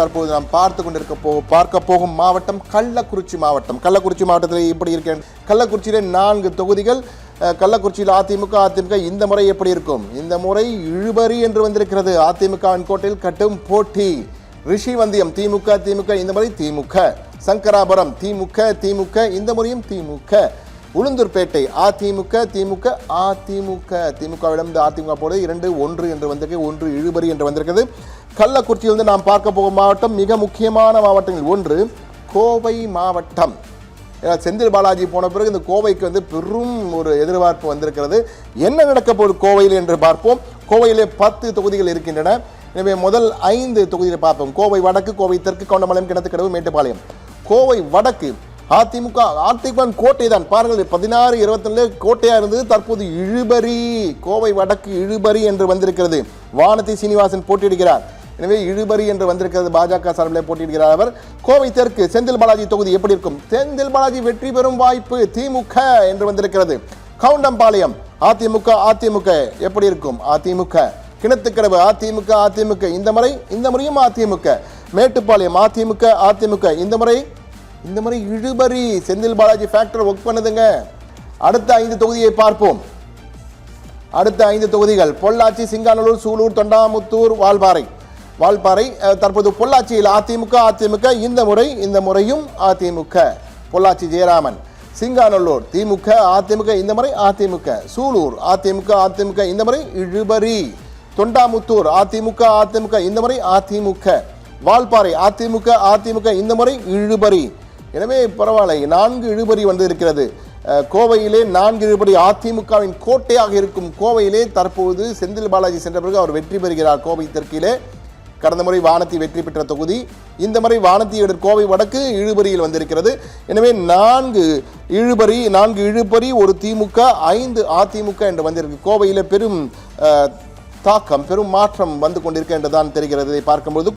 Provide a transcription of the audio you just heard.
தற்போது நாம் பார்க்க போகும் மாவட்டம் கள்ளக்குறிச்சி மாவட்டம். கள்ளக்குறிச்சி மாவட்டத்தில் எப்படி இருக்கேன்? கள்ளக்குறிச்சியிலே 4 தொகுதிகள். கள்ளக்குறிச்சியில் அதிமுக இந்த முறை எப்படி இருக்கும்? இந்த முறை இழுபறி என்று வந்திருக்கிறது. அதிமுகவின் கோட்டையில் கட்டும் போட்டி. ரிஷிவந்தியம் திமுக இந்த முறை திமுக. சங்கராபுரம் திமுக இந்த முறையும் திமுக. உளுந்தூர்பேட்டை திமுகவிடம் அதிமுக போது 2-1 என்று வந்திருக்கு. 1 இழுபறி என்று வந்திருக்கிறது. கள்ளக்குறிச்சியில் நாம் பார்க்க போகும் மாவட்டம் மிக முக்கியமான மாவட்டங்கள். 1 கோவை மாவட்டம். செந்தில் பாலாஜி போன பிறகு இந்த கோவைக்கு பெரும் ஒரு எதிர்பார்ப்பு வந்திருக்கிறது. என்ன நடக்க போகுது கோவையில் என்று பார்ப்போம். கோவையிலே 10 தொகுதிகள் இருக்கின்றன. எனவே முதல் 5 தொகுதிகளை பார்ப்போம். கோவை வடக்கு, கோவை தெற்கு, கவுண்டமலையம், கிணத்துக்கடவு, மேட்டுப்பாளையம். கோவை வடக்கு அதிமுக கோட்டை தான். பாருங்கள், 16-24 கோட்டையா இருந்தது. தற்போது இழுபறி. கோவை வடக்கு இழுபறி என்று வந்திருக்கிறது. வானதி சீனிவாசன் போட்டியிடுகிறார். எனவே இழுபறி என்று வந்திருக்கிறது. பாஜக சார்பில் போட்டியிடுகிறார் அவர். கோவை தெற்கு செந்தில் பாலாஜி தொகுதி எப்படி இருக்கும்? செந்தில் பாலாஜி வெற்றி பெறும் வாய்ப்பு திமுக என்று வந்திருக்கிறது. கவுண்டம்பாளையம் அதிமுக எப்படி இருக்கும்? அதிமுக. கிணத்துக்கடவு அதிமுக இந்த முறையும் அதிமுக. மேட்டுப்பாளையம் அதிமுக இந்த முறை இழுபறி. செந்தில் பாலாஜி ஃபேக்டர் ஒர்க் பண்ணுதுங்க. அடுத்த 5 தொகுதியை பார்ப்போம். அடுத்த 5 தொகுதிகள் பொள்ளாச்சி, சிங்காநல்லூர், சூலூர், தொண்டாமுத்தூர், வால்பாறை. தற்போது பொள்ளாச்சியில் அதிமுக இந்த முறையும் அதிமுக. பொள்ளாச்சி ஜெயராமன். சிங்காநல்லூர் திமுக இந்த முறை அதிமுக. சூலூர் அதிமுக இந்த முறை இழுபறி. தொண்டாமுத்தூர் அதிமுக இந்த முறை அதிமுக. வால்பாறை அதிமுக இந்த முறை இழுபறி. எனவே பரவாயில்லை, 4 இழுபறி வந்து இருக்கிறது. கோவையிலே 4 இழுபறி. அதிமுகவின் கோட்டையாக இருக்கும் கோவையிலே தற்போது செந்தில் பாலாஜி சென்ற பிறகு அவர் வெற்றி பெறுகிறார். கோவை தெற்கிலே கடந்த முறை வானதி வெற்றி பெற்ற தொகுதி. இந்த முறை வானதி கோவை வடக்கு இழுபறியில் வந்திருக்கிறது. எனவே 4 இழுபறி, ஒரு திமுக, 5 அதிமுக என்று வந்திருக்கு. கோவையிலே பெரும் தாக்கம், பெரும் மாற்றம் வந்து கொண்டிருக்க என்றுதான் தெரிகிறது. இதை பார்க்கும்போது